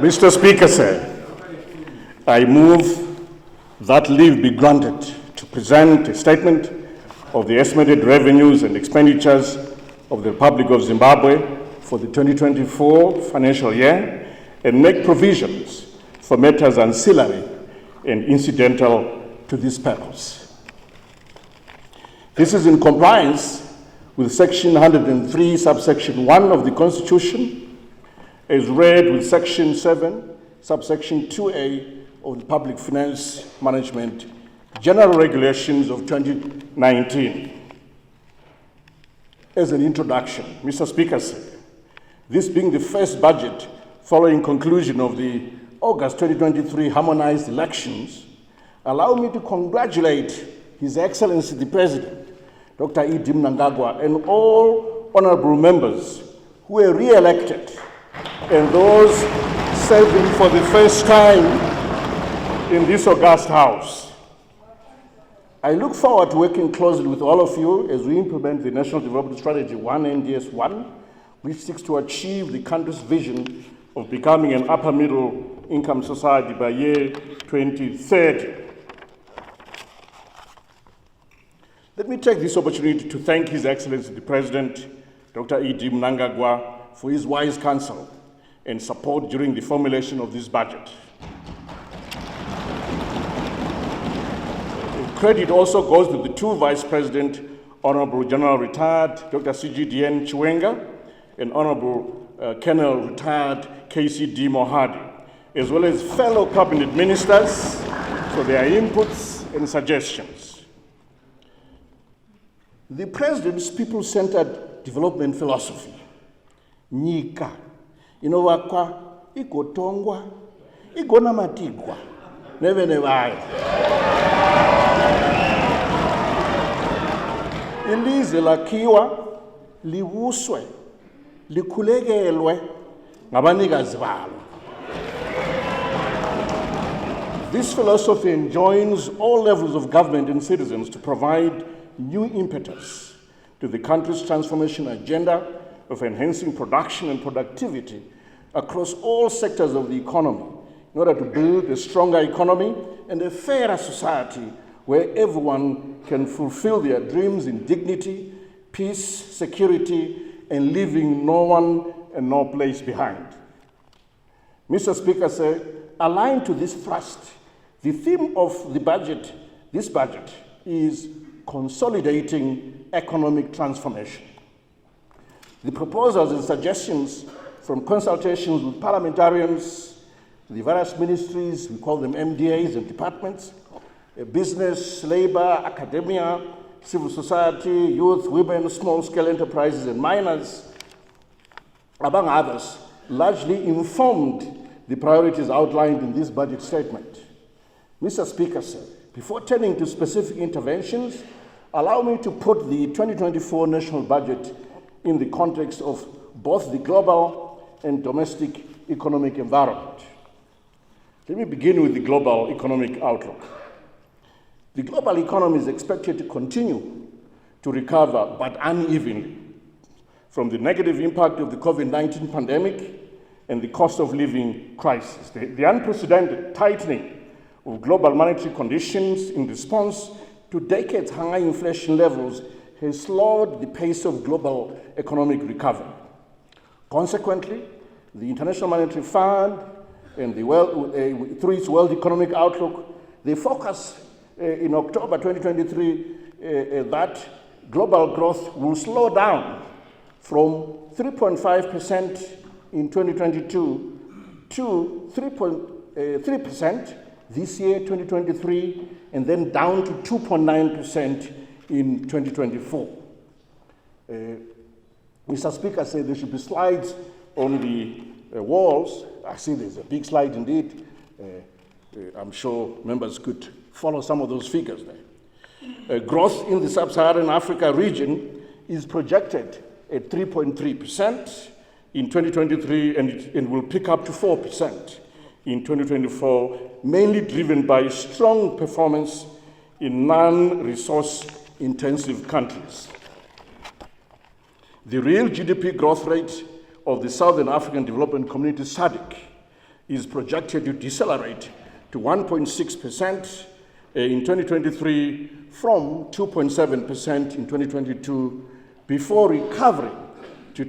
Mr. Speaker, sir, I move that leave be granted to present a statement of the estimated revenues and expenditures of the Republic of Zimbabwe for the 2024 financial year and make provisions for matters ancillary and incidental to this purpose. This is in compliance with Section 103, subsection 1 of the Constitution, as read with Section 7, subsection 2A of the Public Finance Management General Regulations of 2019. As an introduction, Mr. Speaker said, this being the first budget following conclusion of the August 2023 harmonized elections, allow me to congratulate His Excellency the President, Dr. Dema, and all honorable members who were re-elected and those serving for the first time in this august House. I look forward to working closely with all of you as we implement the National Development Strategy 1, NDS 1, which seeks to achieve the country's vision of becoming an upper middle income society by year 2030. Let me take this opportunity to thank His Excellency the President, Dr. Dema, for his wise counsel and support during the formulation of this budget. Credit also goes to the two Vice President, Honorable General Retired Dr. CGDN Chiwenga and Honorable Colonel Retired KCD Mohadi, as well as fellow cabinet ministers for their inputs and suggestions. The President's people-centered development philosophy, nyika inovakwa igotongwa igonamatigwa nevene vayo, ilizwe lakhiwa libuswe likhulekelwe ngabanikazi balo. This philosophy enjoins all levels of government and citizens to provide new impetus to the country's transformation agenda of enhancing production and productivity across all sectors of the economy in order to build a stronger economy and a fairer society where everyone can fulfill their dreams in dignity, peace, security, and leaving no one and no place behind. Mr. Speaker, sir, aligned to this thrust, the theme of this budget is consolidating economic transformation. The proposals and suggestions from consultations with parliamentarians, the various ministries, we call them MDAs and departments, business, labor, academia, civil society, youth, women, small-scale enterprises, and miners, among others, largely informed the priorities outlined in this budget statement. Mr. Speaker, sir, before turning to specific interventions, allow me to put the 2024 national budget in the context of both the global and domestic economic environment. Let me begin with the global economic outlook. The global economy is expected to continue to recover, but unevenly, from the negative impact of the COVID-19 pandemic and the cost of living crisis. The unprecedented tightening of global monetary conditions in response to decades high inflation levels has slowed the pace of global economic recovery. Consequently, the International Monetary Fund and through its World Economic Outlook, they focus in October 2023 that global growth will slow down from 3.5% in 2022 to 3% this year, 2023, and then down to 2.9% in 2024. Mr. Speaker said there should be slides on the walls. I see there's a big slide indeed. I'm sure members could follow some of those figures there. Growth in the sub-Saharan Africa region is projected at 3.3% in 2023, and it will pick up to 4% in 2024, mainly driven by strong performance in non-resource intensive countries. The real GDP growth rate of the Southern African Development Community, SADC, is projected to decelerate to 1.6% in 2023 from 2.7% in 2022, before recovering to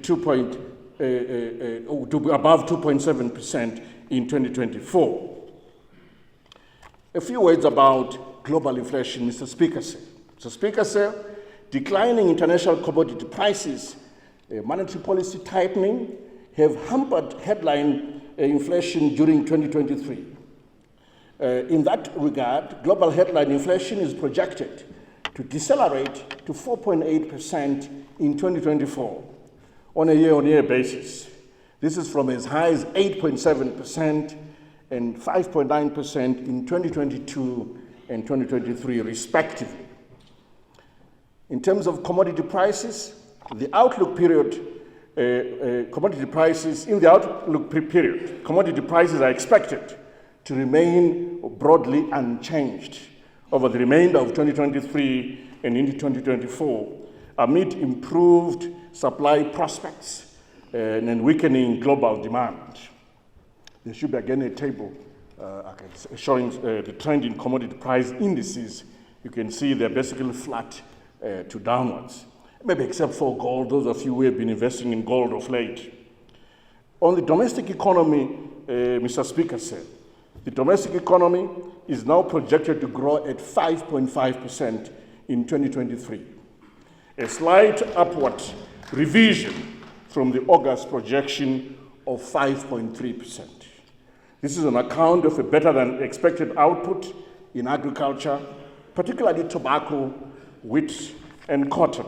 above 2.7% in 2024. A few words about global inflation, Mr. Speaker, sir. Mr. Speaker, sir, declining international commodity prices, monetary policy tightening have hampered headline inflation during 2023. In that regard, global headline inflation is projected to decelerate to 4.8% in 2024 on a year-on-year basis. This is from as high as 8.7% and 5.9% in 2022 and 2023, respectively. In terms of commodity prices, the outlook period, commodity prices are expected to remain broadly unchanged over the remainder of 2023 and into 2024 amid improved supply prospects and weakening global demand. There should be again a table showing the trend in commodity price indices. You can see they're basically flat to downwards, maybe except for gold, those of you who have been investing in gold of late. On the domestic economy, Mr. Speaker said, the domestic economy is now projected to grow at 5.5% in 2023, a slight upward revision from the August projection of 5.3%. This is on account of a better than expected output in agriculture, particularly tobacco, wheat, and cotton.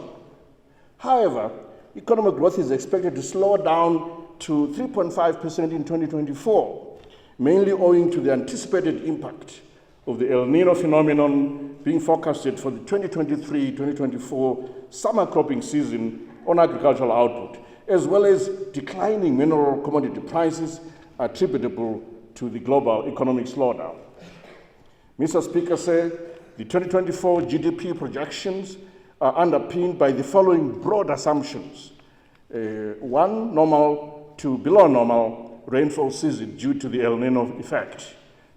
However, economic growth is expected to slow down to 3.5% in 2024, mainly owing to the anticipated impact of the El Nino phenomenon being forecasted for the 2023-2024 summer cropping season on agricultural output, as well as declining mineral commodity prices attributable to the global economic slowdown. Mr. Speaker, sir, the 2024 GDP projections are underpinned by the following broad assumptions. One, normal to below normal rainfall season due to the El Nino effect.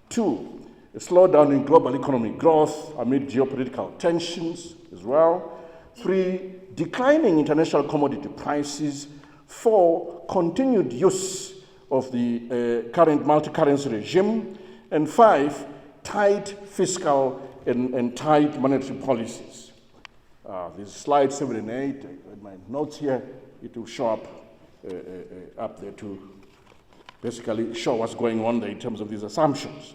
Two, a slowdown in global economic growth amid geopolitical tensions as well. Three, declining international commodity prices. Four, continued use of the current multi-currency regime. And five, tight fiscal and tight monetary policies. These slides 7 and 8, my notes here, it will show up there to basically show what's going on there in terms of these assumptions.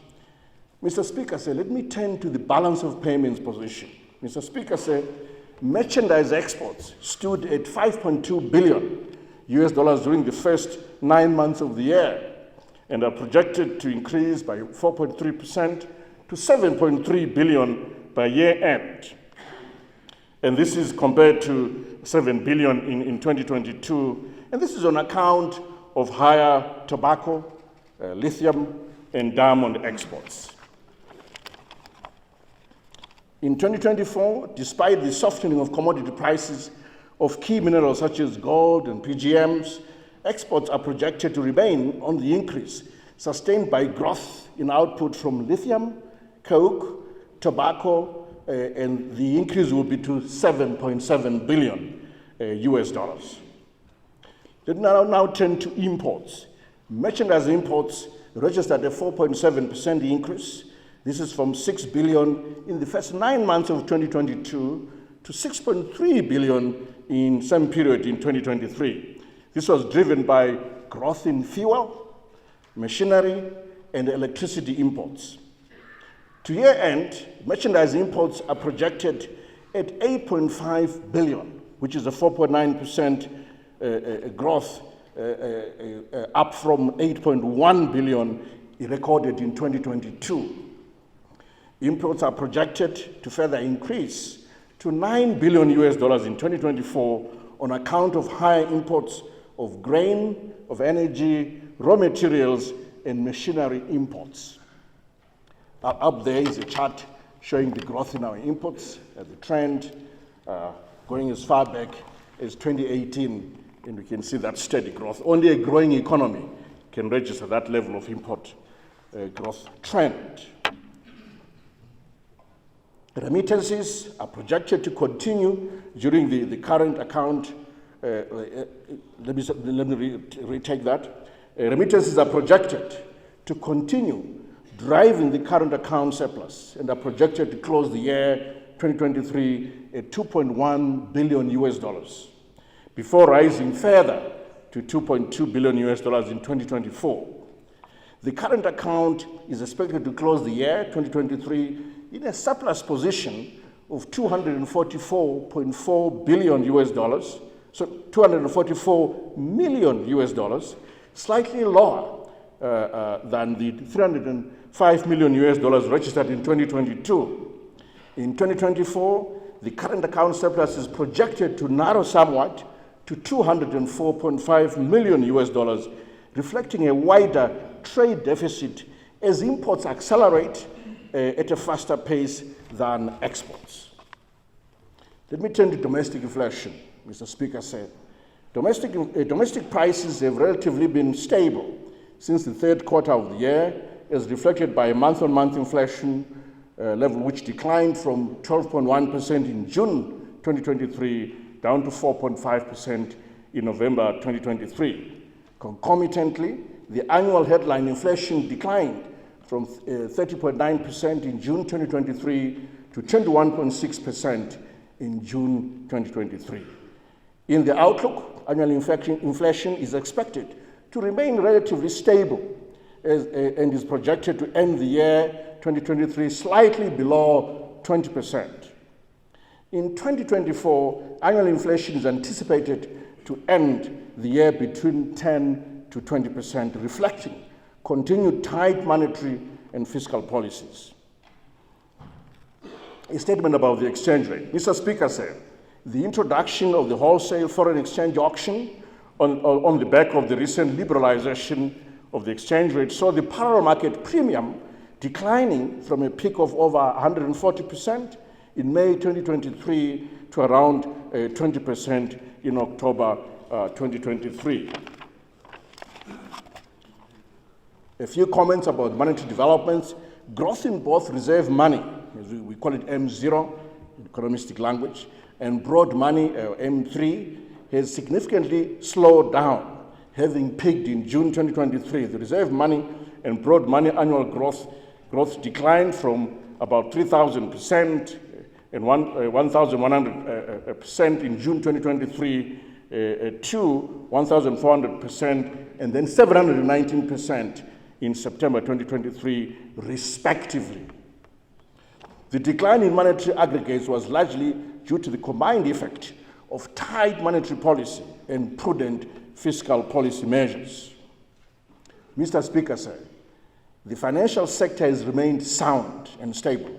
Mr. Speaker, sir, let me turn to the balance of payments position. Mr. Speaker, sir, merchandise exports stood at $5.2 billion during the first 9 months of the year and are projected to increase by 4.3% to $7.3 billion by year end. And this is compared to $7 billion in 2022. And this is on account of higher tobacco, lithium, and diamond exports. In 2024, despite the softening of commodity prices of key minerals such as gold and PGMs, exports are projected to remain on the increase, sustained by growth in output from lithium, coke, tobacco, and the increase will be to $7.7 billion US dollars. Let me now turn to imports. Merchandise imports registered a 4.7% increase. This is from $6 billion in the first 9 months of 2022 to $6.3 billion in same period in 2023. This was driven by growth in fuel, machinery, and electricity imports. To year end, merchandise imports are projected at $8.5 billion, which is a 4.9% growth, up from $8.1 billion recorded in 2022. Imports are projected to further increase to $9 billion US dollars in 2024 on account of higher imports of grain, of energy, raw materials, and machinery imports. Up there is a chart showing the growth in our imports, the trend going as far back as 2018, and we can see that steady growth. Only a growing economy can register that level of import growth trend. Remittances are projected to continue during the current account. Let me retake that. Remittances are projected to continue driving the current account surplus and are projected to close the year 2023 at $2.1 billion before rising further to $2.2 billion in 2024. The current account is expected to close the year 2023 in a surplus position of $244.4 billion, so $244 million, slightly lower than the $305 million registered in 2022. In 2024, the current account surplus is projected to narrow somewhat to $204.5 million, reflecting a wider trade deficit as imports accelerate at a faster pace than exports. Let me turn to domestic inflation. Mr. Speaker said, domestic prices have relatively been stable since the third quarter of the year, as reflected by a month-on-month inflation level which declined from 12.1% in June 2023 down to 4.5% in November 2023. Concomitantly, the annual headline inflation declined from 30.9% in June 2023 to 21.6% in June 2023. In the outlook, annual inflation is expected to remain relatively stable and is projected to end the year 2023 slightly below 20%. In 2024, annual inflation is anticipated to end the year between 10 to 20%, reflecting continued tight monetary and fiscal policies. A statement about the exchange rate. Mr. Speaker said, the introduction of the wholesale foreign exchange auction on the back of the recent liberalization of the exchange rate saw the parallel market premium declining from a peak of over 140% in May 2023 to around 20% in October 2023. A few comments about monetary developments. Growth in both reserve money, as we call it M0 in economistic language, and broad money, M3, has significantly slowed down, having peaked in June 2023. The reserve money and broad money annual growth declined from about 3,000% and 1,100% in June 2023 to 1,400% and then 719% in September 2023, respectively. The decline in monetary aggregates was largely due to the combined effect of tight monetary policy and prudent fiscal policy measures. Mr. Speaker said, the financial sector has remained sound and stable,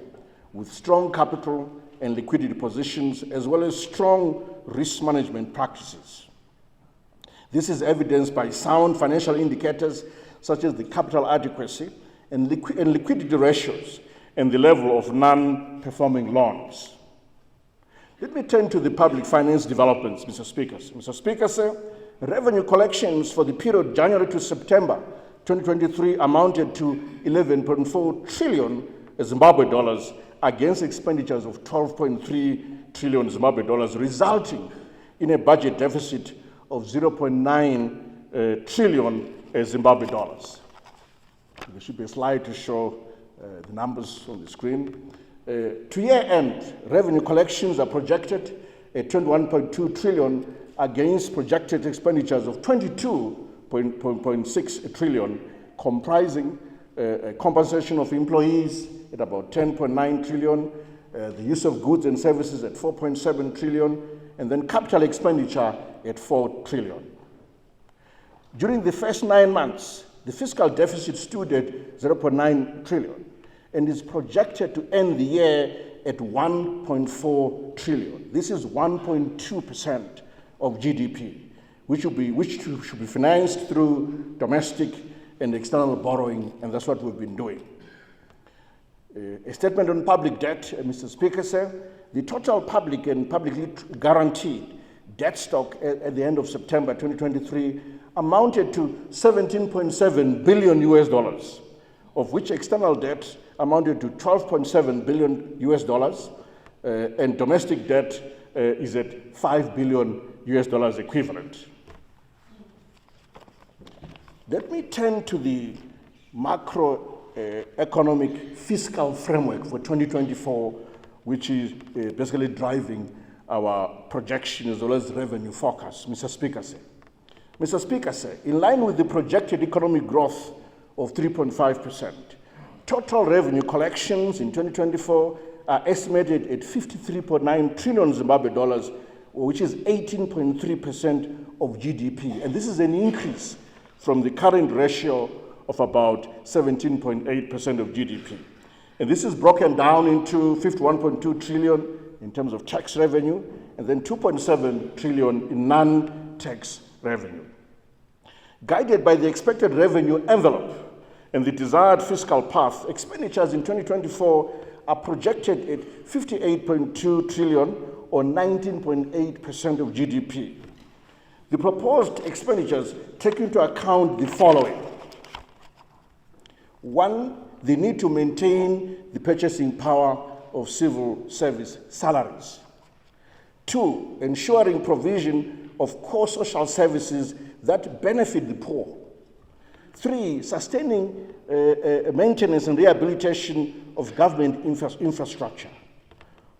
with strong capital and liquidity positions, as well as strong risk management practices. This is evidenced by sound financial indicators such as the capital adequacy and liquidity ratios and the level of non-performing loans. Let me turn to the public finance developments, Mr. Speaker. Mr. Speaker, sir, revenue collections for the period January to September 2023 amounted to 11.4 trillion Zimbabwe dollars against expenditures of 12.3 trillion Zimbabwe dollars, resulting in a budget deficit of 0.9 trillion Zimbabwe dollars. There should be a slide to show the numbers on the screen. To year end, revenue collections are projected at 21.2 trillion against projected expenditures of 22.6 trillion, comprising compensation of employees at about 10.9 trillion, the use of goods and services at 4.7 trillion, and then capital expenditure at 4 trillion. During the first 9 months, the fiscal deficit stood at 0.9 trillion and is projected to end the year at 1.4 trillion. This is 1.2% of GDP, which should be financed through domestic and external borrowing, and that's what we've been doing. A statement on public debt, Mr. Speaker, sir. The total public and publicly guaranteed debt stock at the end of September 2023 amounted to 17.7 billion US dollars, of which external debt amounted to 12.7 billion US dollars, and domestic debt is at 5 billion US dollars equivalent. Let me turn to the macroeconomic fiscal framework for 2024, which is basically driving our projection as well as revenue forecast, Mr. Speaker. Mr. Speaker, in line with the projected economic growth of 3.5%, total revenue collections in 2024 are estimated at 53.9 trillion Zimbabwe dollars, which is 18.3% of GDP. And this is an increase from the current ratio of about 17.8% of GDP. And this is broken down into 51.2 trillion in terms of tax revenue, and then 2.7 trillion in non-tax revenue. Guided by the expected revenue envelope and the desired fiscal path, expenditures in 2024 are projected at 58.2 trillion or 19.8% of GDP. The proposed expenditures take into account the following. One, the need to maintain the purchasing power of civil service salaries. Two, ensuring provision of core social services that benefit the poor. Three, sustaining maintenance and rehabilitation of government infrastructure.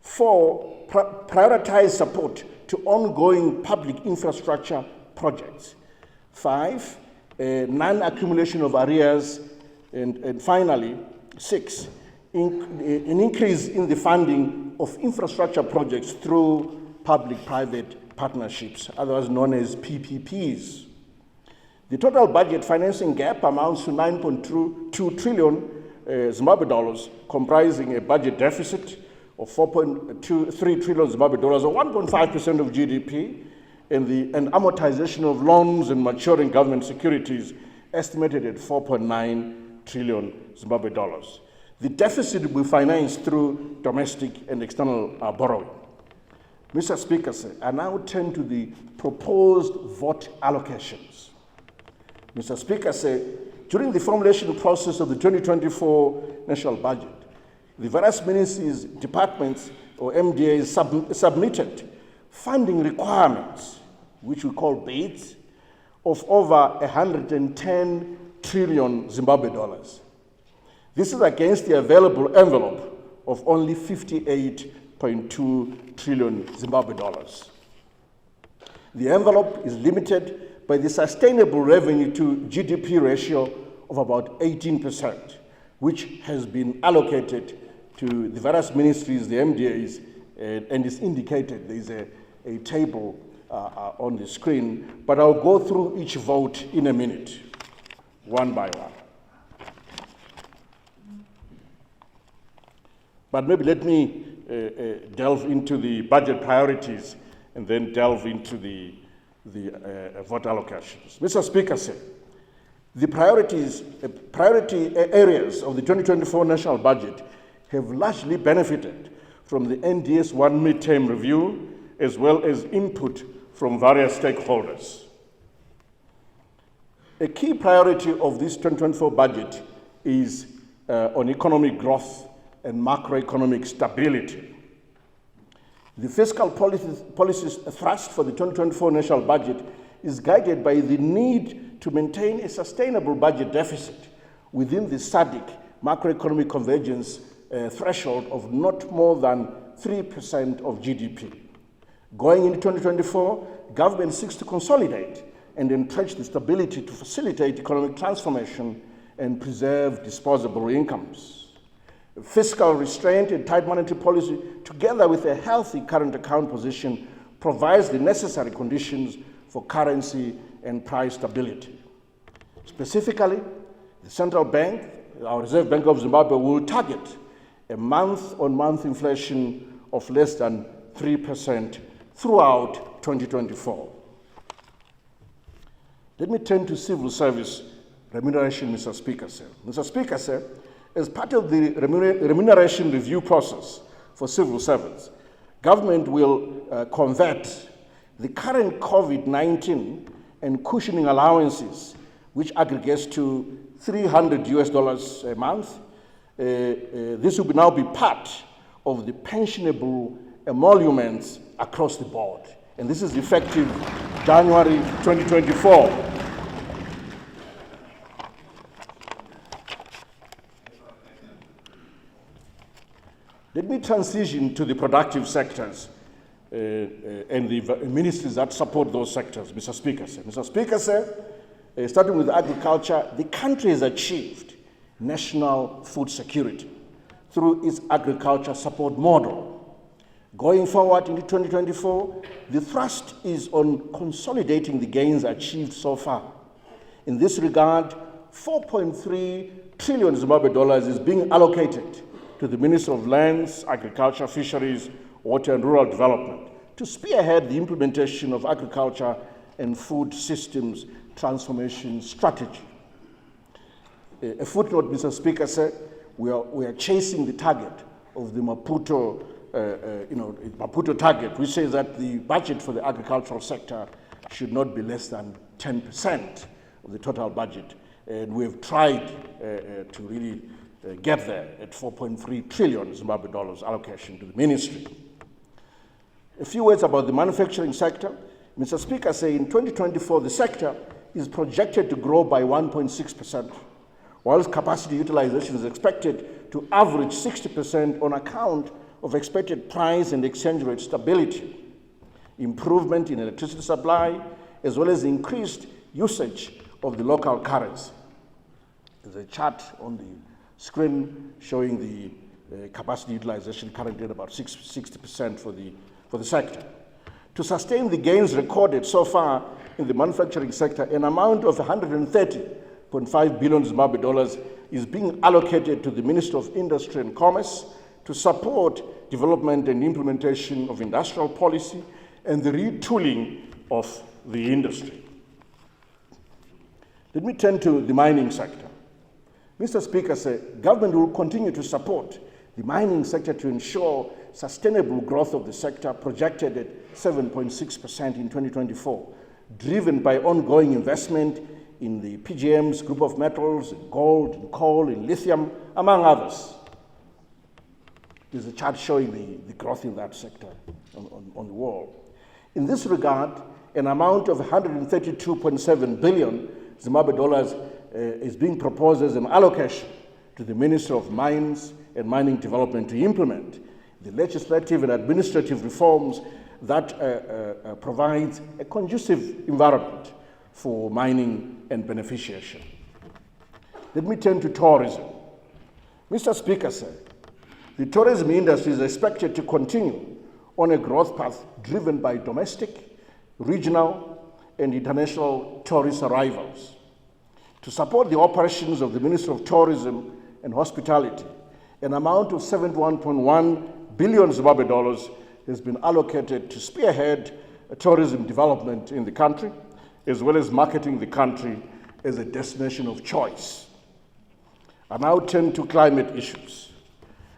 Four, prioritize support to ongoing public infrastructure projects. Five, non-accumulation of arrears. And finally, six, an increase in the funding of infrastructure projects through public-private partnerships, otherwise known as PPPs. The total budget financing gap amounts to 9.2 trillion Zimbabwe dollars, comprising a budget deficit of 4.23 trillion Zimbabwe dollars, or 1.5% of GDP, and amortization of loans and maturing government securities estimated at 4.9 trillion Zimbabwe dollars. The deficit will be financed through domestic and external borrowing. Mr. Speaker, I now turn to the proposed vote allocations. Mr. Speaker, during the formulation process of the 2024 national budget, the various ministries, departments, or MDAs submitted funding requirements, which we call bids, of over 110 trillion Zimbabwe dollars. This is against the available envelope of only 58.2 trillion Zimbabwe dollars. The envelope is limited by the sustainable revenue to GDP ratio of about 18%, which has been allocated to the various ministries, the MDAs, and is indicated. There is a table on the screen, but I'll go through each vote in a minute, one by one. But maybe let me delve into the budget priorities and then delve into the vote allocations. Mr. Speaker, the priority areas of the 2024 national budget have largely benefited from the NDS 1 midterm review, as well as input from various stakeholders. A key priority of this 2024 budget is on economic growth and macroeconomic stability. The fiscal policies thrust for the 2024 national budget is guided by the need to maintain a sustainable budget deficit within the SADC macroeconomic convergence threshold of not more than 3% of GDP. Going into 2024, government seeks to consolidate and entrench the stability to facilitate economic transformation and preserve disposable incomes. Fiscal restraint and tight monetary policy, together with a healthy current account position, provides the necessary conditions for currency and price stability. Specifically, the central bank, our Reserve Bank of Zimbabwe, will target a month-on-month inflation of less than 3% throughout 2024. Let me turn to civil service remuneration, Mr. Speaker. Mr. Speaker, as part of the remuneration review process for civil servants, government will convert the current COVID-19 and cushioning allowances, which aggregates to $300 a month. This will now be part of the pensionable emoluments across the board. And this is effective January 2024. Let me transition to the productive sectors and the ministries that support those sectors, Mr. Speaker. Mr. Speaker, starting with agriculture, the country has achieved national food security through its agriculture support model. Going forward into 2024, the thrust is on consolidating the gains achieved so far. In this regard, 4.3 trillion Zimbabwe dollars is being allocated to the Ministry of Lands, Agriculture, Fisheries, Water and Rural Development to spearhead the implementation of agriculture and food systems transformation strategy. A footnote, Mr. Speaker, we are chasing the target of the Maputo target, which says that the budget for the agricultural sector should not be less than 10% of the total budget. And we have tried to really get there at 4.3 trillion Zimbabwe dollars allocation to the ministry. A few words about the manufacturing sector. Mr. Speaker, in 2024, the sector is projected to grow by 1.6%, whilst capacity utilization is expected to average 60% on account of expected price and exchange rate stability, improvement in electricity supply, as well as increased usage of the local currency. There's a chart on the screen showing the capacity utilization currently at about 60% for the sector. To sustain the gains recorded so far in the manufacturing sector, an amount of 130.5 billion Zimbabwe dollars is being allocated to the Ministry of Industry and Commerce to support development and implementation of industrial policy and the retooling of the industry. Let me turn to the mining sector. Mr. Speaker, government will continue to support the mining sector to ensure sustainable growth of the sector, projected at 7.6% in 2024, driven by ongoing investment in the PGM's group of metals, in gold, in coal, in lithium, among others. There's a chart showing the growth in that sector on the wall. In this regard, an amount of 132.7 billion Zimbabwe dollars is being proposed as an allocation to the Ministry of Mines and Mining Development to implement the legislative and administrative reforms that provides a conducive environment for mining and beneficiation. Let me turn to tourism. Mr. Speaker, the tourism industry is expected to continue on a growth path driven by domestic, regional, and international tourist arrivals. To support the operations of the Ministry of Tourism and Hospitality, an amount of 71.1 billion Zimbabwe dollars has been allocated to spearhead tourism development in the country, as well as marketing the country as a destination of choice. I now turn to climate issues.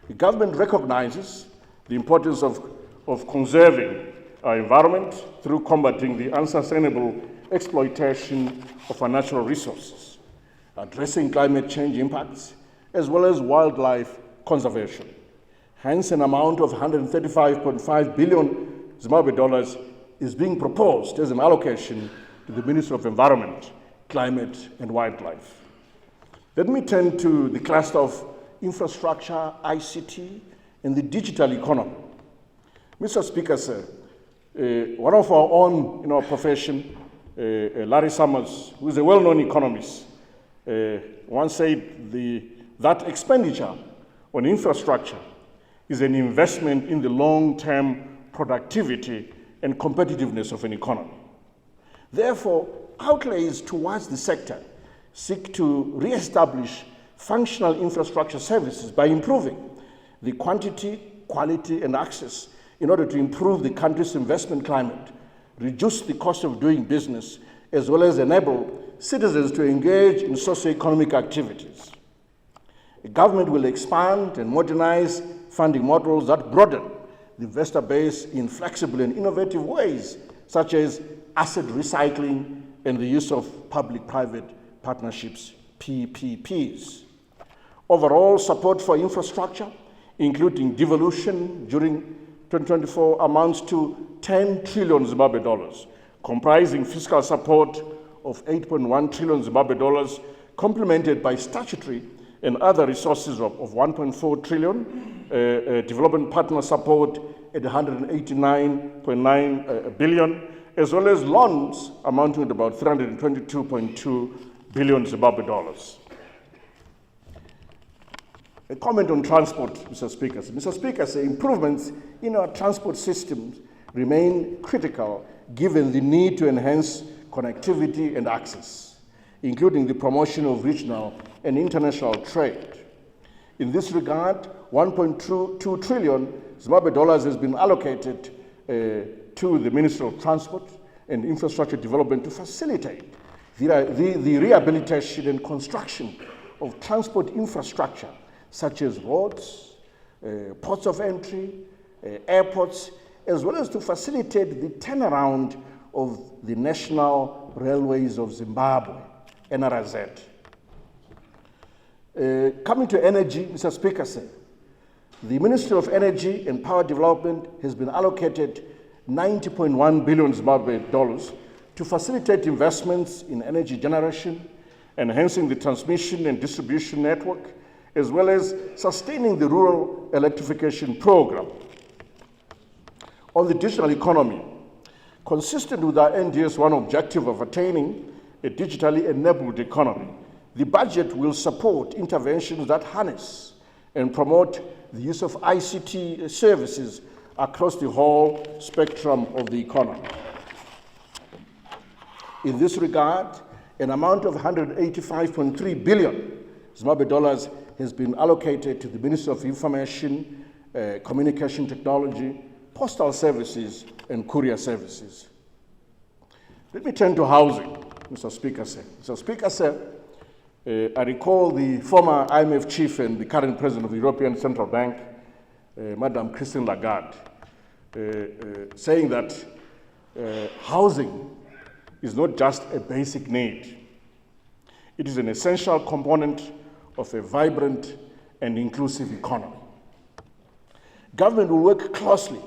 The government recognizes the importance of conserving our environment through combating the unsustainable exploitation of our natural resources, addressing climate change impacts, as well as wildlife conservation. Hence, an amount of 135.5 billion Zimbabwe dollars is being proposed as an allocation to the Ministry of Environment, Climate and Wildlife. Let me turn to the cluster of infrastructure, ICT, and the digital economy. Mr. Speaker, one of our own in our profession, Larry Summers, who is a well-known economist, once said that expenditure on infrastructure is an investment in the long-term productivity and competitiveness of an economy. Therefore, outlays towards the sector seek to re-establish functional infrastructure services by improving the quantity, quality, and access in order to improve the country's investment climate, reduce the cost of doing business, as well as enable citizens to engage in socio-economic activities. The government will expand and modernize funding models that broaden the investor base in flexible and innovative ways, such as asset recycling and the use of public-private partnerships, PPPs. Overall support for infrastructure, including devolution during 2024, amounts to 10 trillion Zimbabwe dollars, comprising fiscal support of 8.1 trillion Zimbabwe dollars, complemented by statutory and other resources of 1.4 trillion, development partner support at 189.9 billion, as well as loans amounting to about 322.2 billion Zimbabwe dollars. A comment on transport, Mr. Speaker. Mr. Speaker, improvements in our transport systems remain critical given the need to enhance connectivity and access, including the promotion of regional and international trade. In this regard, 1.2 trillion Zimbabwe dollars has been allocated to the Ministry of Transport and Infrastructure Development to facilitate the rehabilitation and construction of transport infrastructure, such as roads, ports of entry, airports, as well as to facilitate the turnaround of the National Railways of Zimbabwe, NRZ. Coming to energy, Mr. Speaker, the Ministry of Energy and Power Development has been allocated 90.1 billion Zimbabwe dollars to facilitate investments in energy generation, enhancing the transmission and distribution network, as well as sustaining the rural electrification program. On the digital economy, consistent with our NDS-1 objective of attaining a digitally enabled economy, the budget will support interventions that harness and promote the use of ICT services across the whole spectrum of the economy. In this regard, an amount of 185.3 billion Zimbabwe dollars has been allocated to the Ministry of Information, Communication Technology, Postal Services, and Courier Services. Let me turn to housing, Mr. Speaker. Mr. Speaker, I recall the former IMF chief and the current president of the European Central Bank, Madame Christine Lagarde, saying that housing is not just a basic need. It is an essential component of a vibrant and inclusive economy. Government will work closely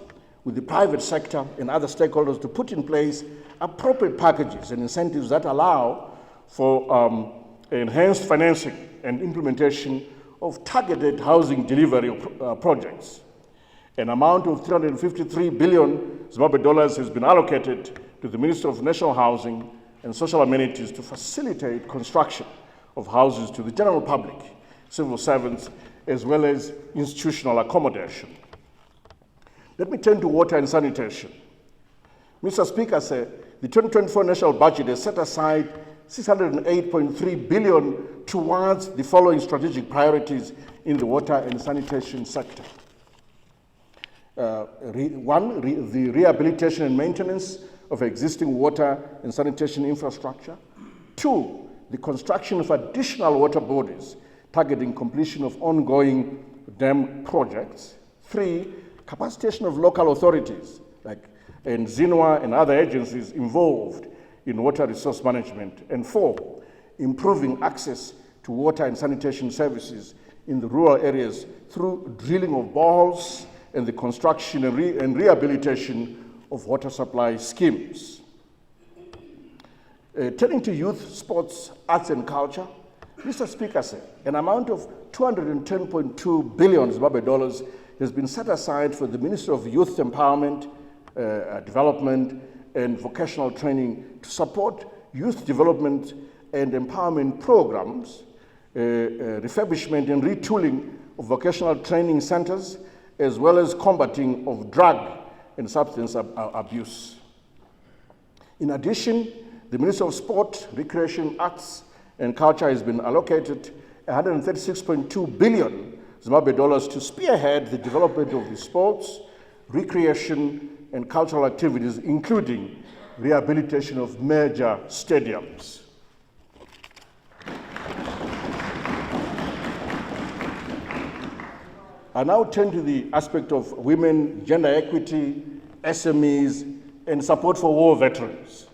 with the private sector and other stakeholders to put in place appropriate packages and incentives that allow for enhanced financing and implementation of targeted housing delivery projects. An amount of 353 billion Zimbabwe dollars has been allocated to the Ministry of National Housing and Social Amenities to facilitate construction of houses to the general public, civil servants, as well as institutional accommodation. Let me turn to water and sanitation. Mr. Speaker, the 2024 national budget has set aside 608.3 billion towards the following strategic priorities in the water and sanitation sector. The rehabilitation and maintenance of existing water and sanitation infrastructure. 2, the construction of additional water bodies targeting completion of ongoing dam projects. 3, capacitation of local authorities like NZINWA and other agencies involved in water resource management. And 4, improving access to water and sanitation services in the rural areas through drilling of boreholes and the construction and rehabilitation of water supply schemes. Turning to youth, sports, arts and culture, Mr. Speaker, an amount of 210.2 billion Zimbabwe dollars has been set aside for the Ministry of Youth Empowerment, Development and Vocational Training to support youth development and empowerment programs, refurbishment and retooling of vocational training centers, as well as combating of drug and substance abuse. In addition, the Ministry of Sport, Recreation, Arts and Culture has been allocated 136.2 billion Zimbabwe dollars to spearhead the development of the sports, recreation and cultural activities, including rehabilitation of major stadiums. I now turn to the aspect of women, gender equity, SMEs, and support for war veterans.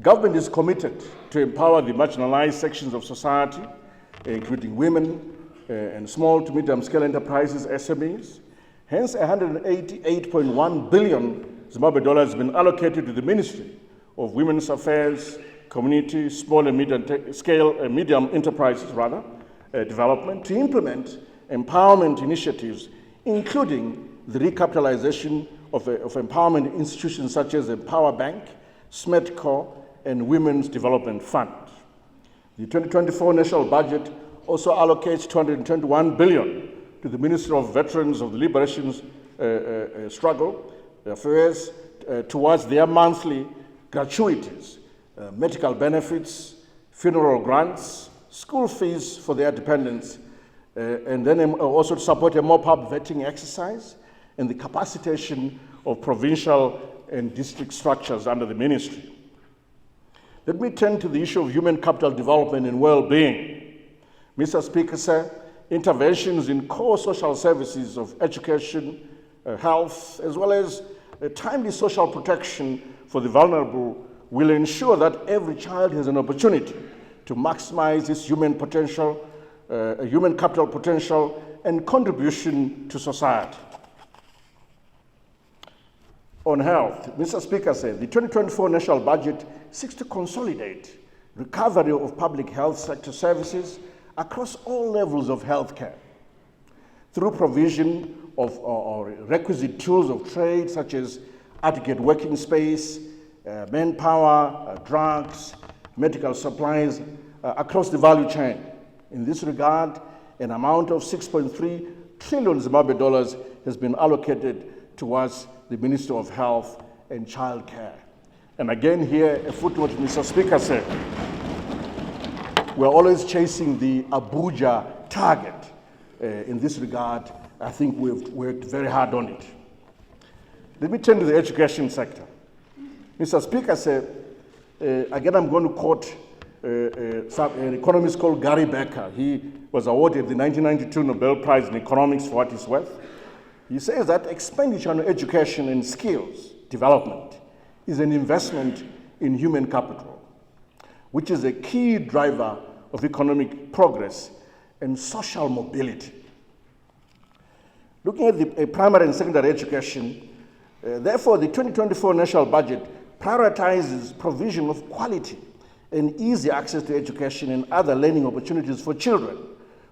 Government is committed to empower the marginalized sections of society, including women and small to medium-scale enterprises, SMEs. Hence, 188.1 billion Zimbabwe dollars has been allocated to the Ministry of Women's Affairs, Community, Small and Medium Enterprises Development to implement empowerment initiatives, including the recapitalization of empowerment institutions such as Empower Bank, SMETCO, and Women's Development Fund. The 2024 national budget also allocates 221 billion to the Ministry of Veterans of the Liberation Struggle Affairs towards their monthly gratuities, medical benefits, funeral grants, school fees for their dependents, and then also to support a mop-up vetting exercise and the capacitation of provincial and district structures under the ministry. Let me turn to the issue of human capital development and well-being. Mr. Speaker, sir, interventions in core social services of education, health, as well as timely social protection for the vulnerable will ensure that every child has an opportunity to maximize his human potential, human capital potential, and contribution to society. On health, Mr. Speaker said the 2024 national budget seeks to consolidate recovery of public health sector services across all levels of healthcare through provision of requisite tools of trade such as adequate working space, manpower, drugs, medical supplies across the value chain. In this regard, an amount of 6.3 trillion Zimbabwe dollars has been allocated towards the Ministry of Health and Child Care. And again here, a footnote, Mr. Speaker said, we're always chasing the Abuja target. In this regard, I think we've worked very hard on it. Let me turn to the education sector. Mr. Speaker said, again I'm going to quote an economist called Gary Becker. He was awarded the 1992 Nobel Prize in Economics for what it's worth. He says that expenditure on education and skills development is an investment in human capital, which is a key driver of economic progress and social mobility. Looking at the primary and secondary education, therefore the 2024 national budget prioritizes provision of quality and easy access to education and other learning opportunities for children,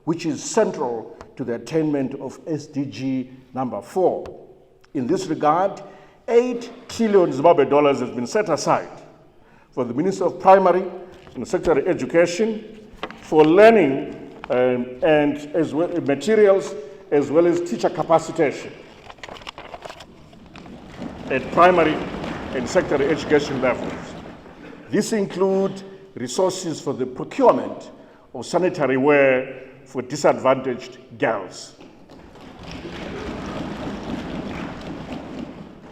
which is central to the attainment of SDG number 4. In this regard, 8 trillion Zimbabwe dollars has been set aside for the Ministry of Primary and Secondary Education for learning and as well materials as well as teacher capacitation at primary and secondary education levels. This includes resources for the procurement of sanitary wear for disadvantaged girls.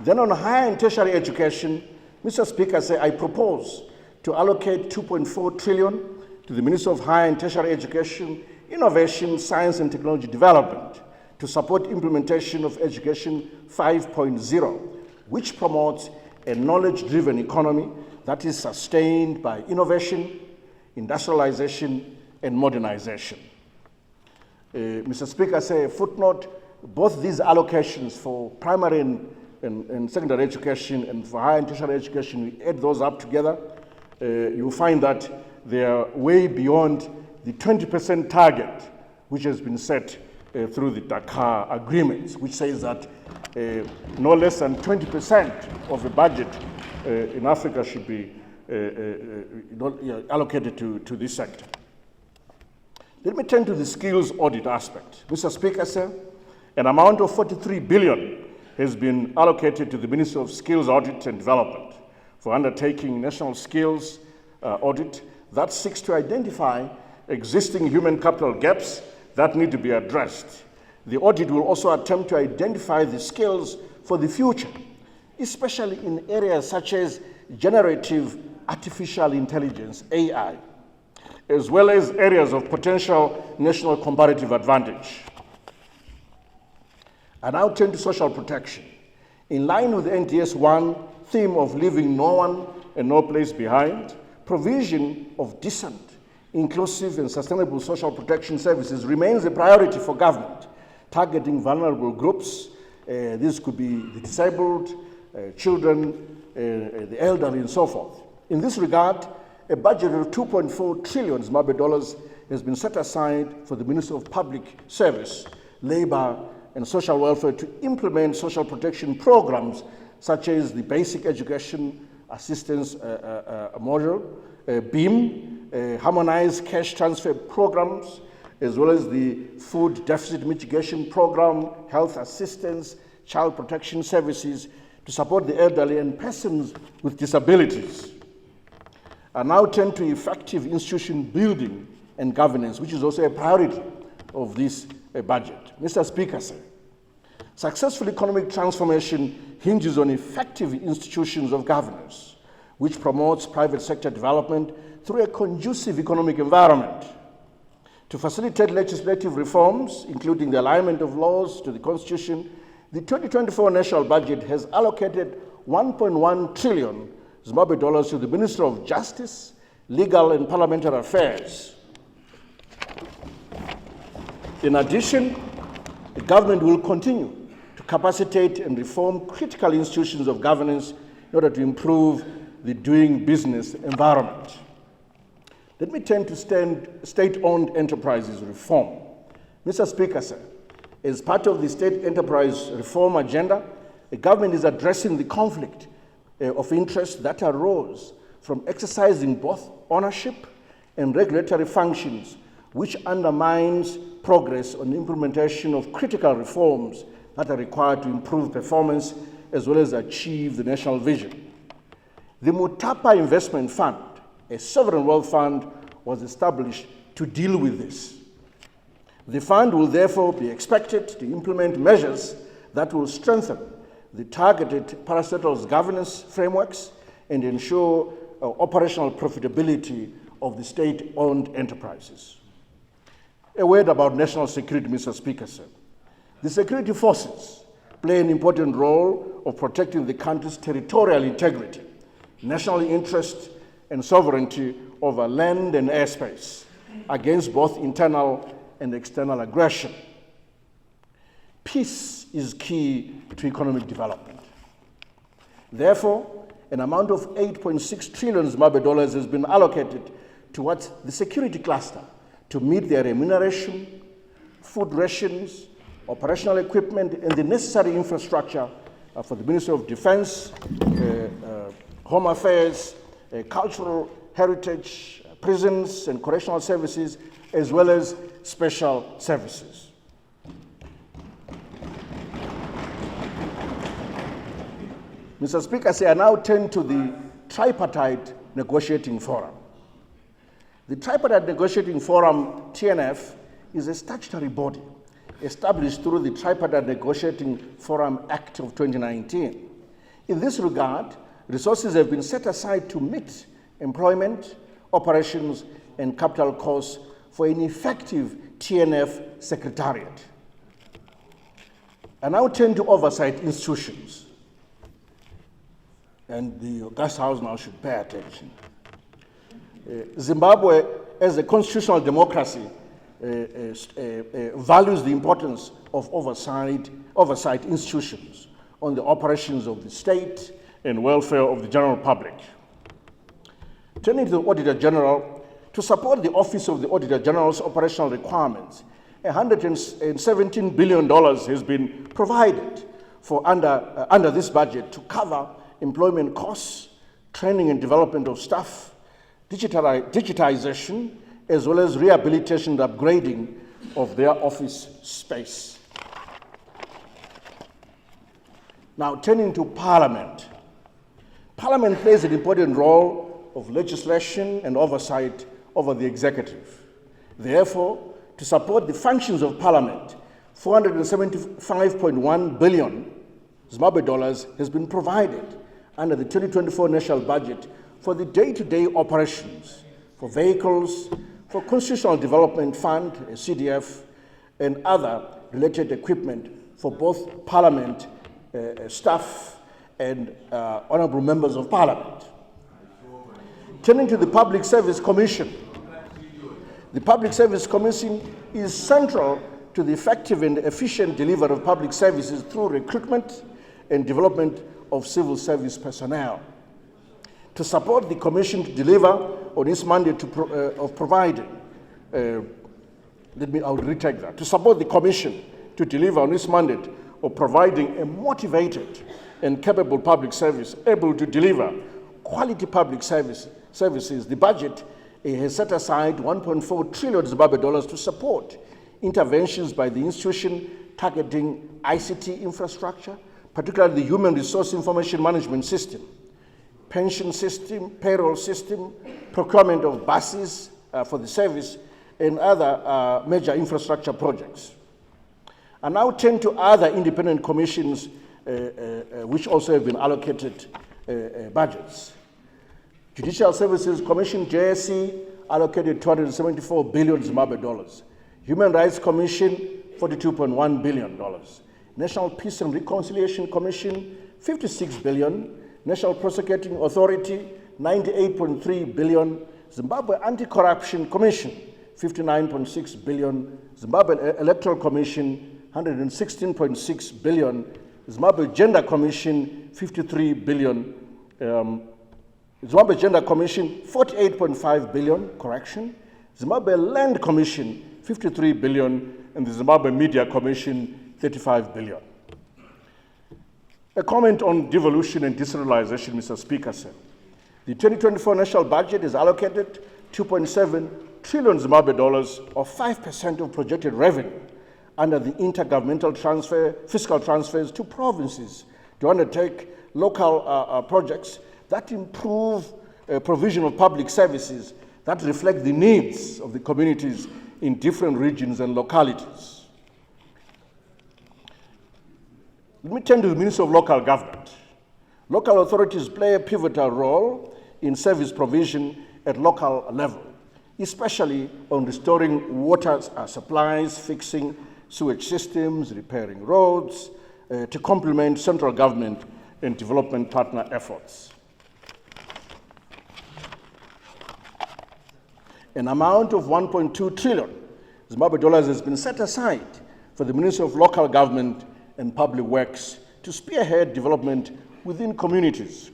Then on higher and tertiary education, Mr. Speaker, I propose to allocate 2.4 trillion to the Ministry of Higher and Tertiary Education, Innovation, Science and Technology Development to support implementation of Education 5.0, which promotes a knowledge-driven economy that is sustained by innovation, industrialization, and modernization. Mr. Speaker, a footnote, both these allocations for primary and secondary education and for higher and tertiary education, we add those up together, you'll find that they are way beyond the 20% target which has been set through the Dakar agreements, which says that no less than 20% of the budget in Africa should be allocated to this sector. Let me turn to the skills audit aspect. Mr. Speaker, sir, an amount of 43 billion has been allocated to the Ministry of Skills Audit and Development for undertaking national skills audit that seeks to identify existing human capital gaps that need to be addressed. The audit will also attempt to identify the skills for the future, especially in areas such as generative artificial intelligence, AI, as well as areas of potential national comparative advantage. I now turn to social protection. In line with the NTS 1 theme of leaving no one and no place behind, provision of decent, inclusive and sustainable social protection services remains a priority for government, targeting vulnerable groups. This could be the disabled, children, the elderly, and so forth. In this regard, a budget of 2.4 trillion Zimbabwe dollars has been set aside for the Ministry of Public Service, Labor and Social Welfare to implement social protection programs such as the Basic Education Assistance Module, BEAM, harmonized cash transfer programs, as well as the Food Deficit Mitigation Program, health assistance, child protection services to support the elderly and persons with disabilities. I now turn to effective institution building and governance, which is also a priority of this budget. Mr. Speaker, sir, successful economic transformation hinges on effective institutions of governance, which promotes private sector development through a conducive economic environment. To facilitate legislative reforms, including the alignment of laws to the Constitution, the 2024 national budget has allocated 1.1 trillion Zimbabwe dollars to the Ministry of Justice, Legal and Parliamentary Affairs. In addition, the government will continue to capacitate and reform critical institutions of governance in order to improve the doing business environment. Let me turn to state-owned enterprises reform. Mr. Speaker, sir, as part of the state enterprise reform agenda, the government is addressing the conflict of interest that arose from exercising both ownership and regulatory functions, which undermines progress on the implementation of critical reforms that are required to improve performance as well as achieve the national vision. The Mutapa Investment Fund, a sovereign wealth fund, was established to deal with this. The fund will therefore be expected to implement measures that will strengthen the targeted parastatals governance frameworks and ensure operational profitability of the state-owned enterprises. A word about national security, Mr. Speaker, sir. The security forces play an important role of protecting the country's territorial integrity, national interest, and sovereignty over land and airspace against both internal and external aggression. Peace is key to economic development. Therefore, an amount of 8.6 trillion Zimbabwe dollars has been allocated towards the security cluster to meet their remuneration, food rations, operational equipment, and the necessary infrastructure for the Ministry of Defense, Home Affairs, cultural heritage, prisons and correctional services, as well as special services. Mr. Speaker, I now turn to the Tripartite Negotiating Forum. The Tripartite Negotiating Forum, TNF, is a statutory body established through the Tripartite Negotiating Forum Act of 2019. In this regard, resources have been set aside to meet employment, operations, and capital costs for an effective TNF secretariat. I now turn to oversight institutions. And the August House now should pay attention. Zimbabwe, as a constitutional democracy, values the importance of oversight institutions on the operations of the state and welfare of the general public. Turning to the Auditor General, to support the Office of the Auditor General's operational requirements, $117 billion has been provided for under this budget to cover employment costs, training and development of staff, digitization, as well as rehabilitation and upgrading of their office space. Now, turning to Parliament. Parliament plays an important role of legislation and oversight over the executive. Therefore, to support the functions of Parliament, $475.1 billion Zimbabwe dollars has been provided under the 2024 national budget for the day-to-day operations, for vehicles, for Constitutional Development Fund, CDF, and other related equipment for both Parliament staff and honorable members of Parliament. Turning to the Public Service Commission. The Public Service Commission is central to the effective and efficient delivery of public services through recruitment and development of civil service personnel. To support the Commission to deliver on its mandate of providing, I'll retake that. To support the Commission to deliver on its mandate of providing a motivated and capable public service able to deliver quality public services, the budget has set aside 1.4 trillion Zimbabwe dollars to support interventions by the institution targeting ICT infrastructure, particularly the Human Resource Information Management System, pension system, payroll system, procurement of buses for the service, and other major infrastructure projects. I now turn to other independent commissions which also have been allocated budgets. Judicial Services Commission, JSC, allocated 274 billion Zimbabwe dollars. Human Rights Commission, $42.1 billion. National Peace and Reconciliation Commission, 56 billion. National Prosecuting Authority, 98.3 billion. Zimbabwe Anti-Corruption Commission, 59.6 billion. Zimbabwe Electoral Commission, 116.6 billion. Zimbabwe Gender Commission, 53 billion. Zimbabwe Gender Commission, 48.5 billion, correction. Zimbabwe Land Commission, 53 billion, and the Zimbabwe Media Commission, 35 billion. A comment on devolution and decentralization, Mr. Speaker, sir. The 2024 national budget is allocated 2.7 trillion Zimbabwe dollars, or 5% of projected revenue, under the intergovernmental fiscal transfers to provinces to undertake local projects that improve provision of public services that reflect the needs of the communities in different regions and localities. Let me turn to the Ministry of Local Government. Local authorities play a pivotal role in service provision at local level, especially on restoring water supplies, fixing sewage systems, repairing roads, to complement central government and development partner efforts. An amount of 1.2 trillion Zimbabwe dollars has been set aside for the Ministry of Local Government and Public Works to spearhead development within communities.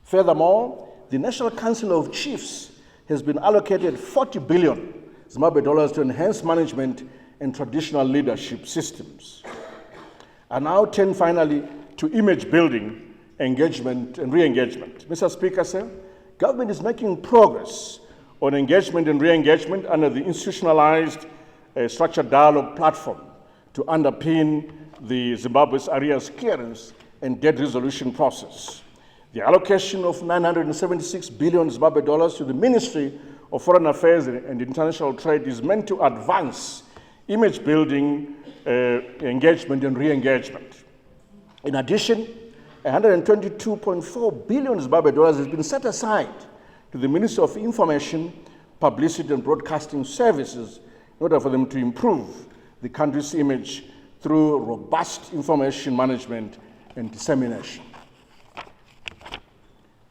Furthermore, the National Council of Chiefs has been allocated 40 billion Zimbabwe dollars to enhance management and traditional leadership systems. I now turn finally to image building, engagement and re-engagement. Mr. Speaker, sir, government is making progress on engagement and re-engagement under the institutionalized structured dialogue platform to underpin the Zimbabwe's arrears clearance and debt resolution process. The allocation of 976 billion Zimbabwe dollars to the Ministry of Foreign Affairs and International Trade is meant to advance image building, engagement and re-engagement. In addition, 122.4 billion Zimbabwe dollars has been set aside to the Ministry of Information, Publicity and Broadcasting Services in order for them to improve the country's image through robust information management and dissemination.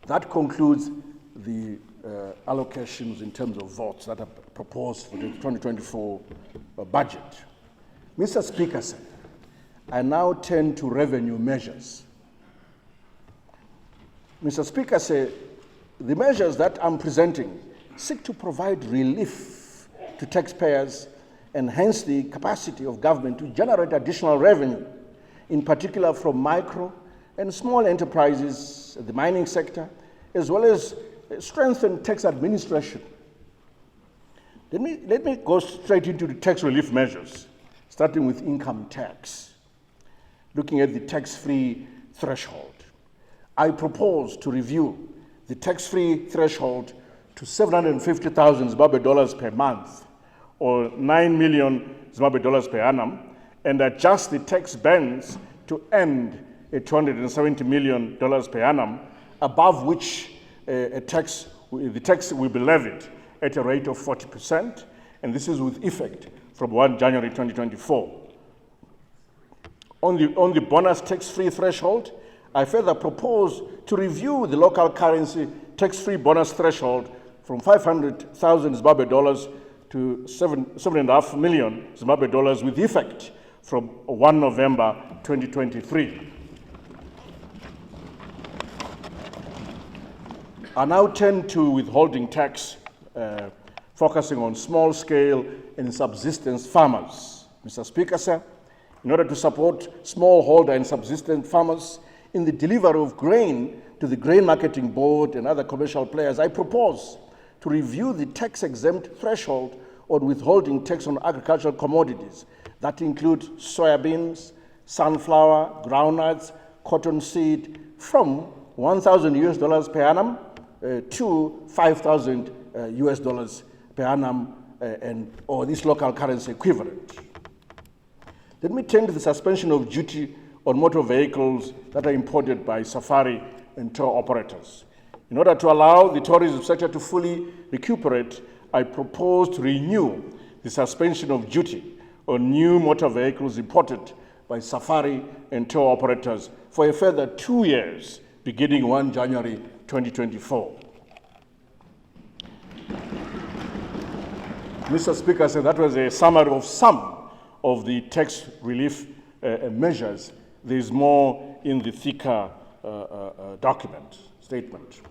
That concludes the allocations in terms of votes that are proposed for the 2024 budget. Mr. Speaker, sir, I now turn to revenue measures. Mr. Speaker, sir, the measures that I'm presenting seek to provide relief to taxpayers, enhance the capacity of government to generate additional revenue, in particular from micro and small enterprises, the mining sector, as well as strengthen tax administration. Let me go straight into the tax relief measures, starting with income tax. Looking at the tax-free threshold, I propose to review the tax-free threshold to 750,000 Zimbabwe dollars per month, or 9 million Zimbabwe dollars per annum, and adjust the tax bands to end at $270 million per annum, above which the tax will be levied at a rate of 40%, and this is with effect from 1 January 2024. On the bonus tax-free threshold, I further propose to review the local currency tax-free bonus threshold from 500,000 Zimbabwe dollars to 7.5 million Zimbabwe dollars with effect from 1 November 2023. I now turn to withholding tax, focusing on small-scale and subsistence farmers. Mr. Speaker, sir, in order to support smallholder and subsistence farmers in the delivery of grain to the Grain Marketing Board and other commercial players, I propose to review the tax-exempt threshold on withholding tax on agricultural commodities that include soybeans, sunflower, groundnuts, cottonseed from 1,000 US dollars per annum to 5,000 US dollars per annum or this local currency equivalent. Let me turn to the suspension of duty on motor vehicles that are imported by safari and tour operators. In order to allow the tourism sector to fully recuperate, I propose to renew the suspension of duty on new motor vehicles imported by safari and tour operators for a further 2 years, beginning 1 January 2024. Mr. Speaker, so that was a summary of some of the tax relief measures. There is more in the thicker statement.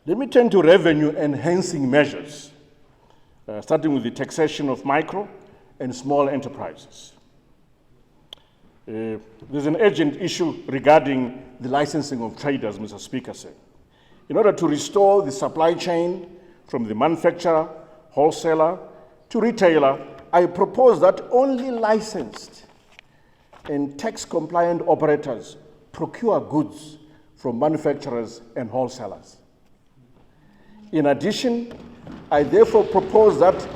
Let me turn to revenue enhancing measures, starting with the taxation of micro and small enterprises. There's an urgent issue regarding the licensing of traders, Mr. Speaker said. In order to restore the supply chain from the manufacturer, wholesaler to retailer, I propose that only licensed and tax-compliant operators procure goods from manufacturers and wholesalers. In addition, I therefore propose that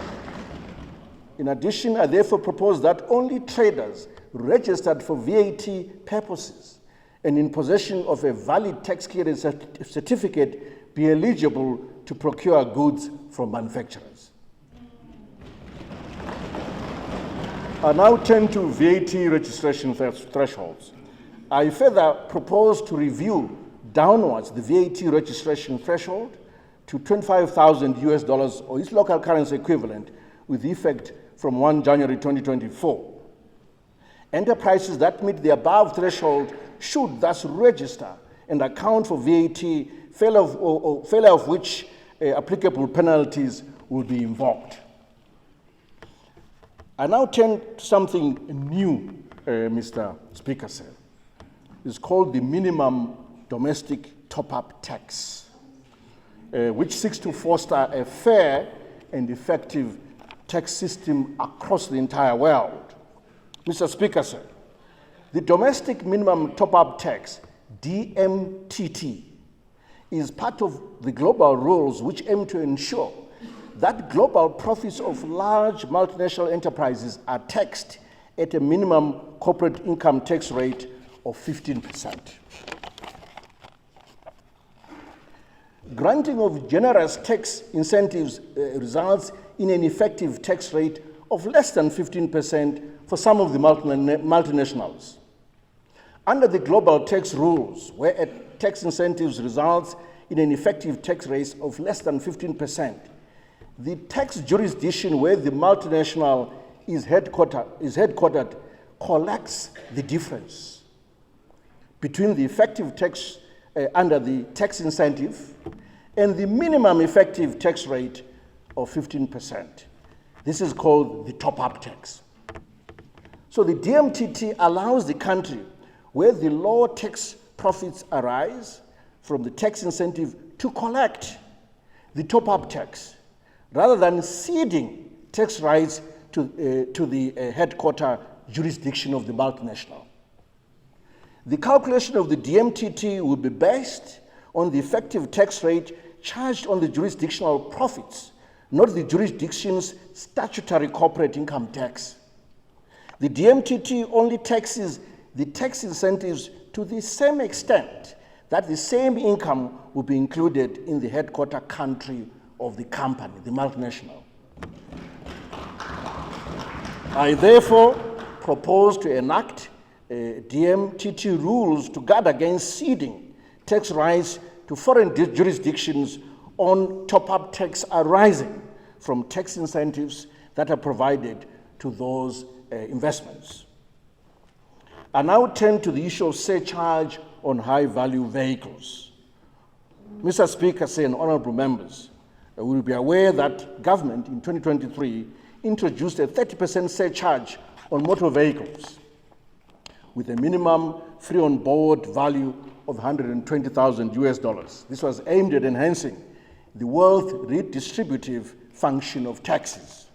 only traders registered for VAT purposes and in possession of a valid tax clearance certificate be eligible to procure goods from manufacturers. I now turn to VAT registration thresholds. I further propose to review downwards the VAT registration threshold to 25,000 US dollars or its local currency equivalent with effect from 1 January 2024. Enterprises that meet the above threshold should thus register and account for VAT, failure of which applicable penalties will be invoked. I now turn to something new, Mr. Speaker said. It's called the minimum domestic top-up tax, which seeks to foster a fair and effective tax system across the entire world. Mr. Speaker said, the domestic minimum top-up tax, DMTT, is part of the global rules which aim to ensure that global profits of large multinational enterprises are taxed at a minimum corporate income tax rate of 15%. Granting of generous tax incentives results in an effective tax rate of less than 15% for some of the multinationals. Under the global tax rules, where tax incentives results in an effective tax rate of less than 15%, the tax jurisdiction where the multinational is headquartered collects the difference between the effective tax under the tax incentive and the minimum effective tax rate of 15%. This is called the top-up tax. So the DMTT allows the country where the low tax profits arise from the tax incentive to collect the top-up tax, rather than ceding tax rights to the headquarter jurisdiction of the multinational. The calculation of the DMTT will be based on the effective tax rate charged on the jurisdictional profits, not the jurisdiction's statutory corporate income tax. The DMTT only taxes the tax incentives to the same extent that the same income will be included in the headquarter country of the company, the multinational. I therefore propose to enact DMTT rules to guard against ceding tax rights to foreign jurisdictions on top-up tax arising from tax incentives that are provided to those investments. I now turn to the issue of surcharge on high-value vehicles. Mr. Speaker, and honorable members, will be aware that government in 2023 introduced a 30% surcharge on motor vehicles with a minimum free on board value of $120,000. This was aimed at enhancing the wealth redistributive function of taxes.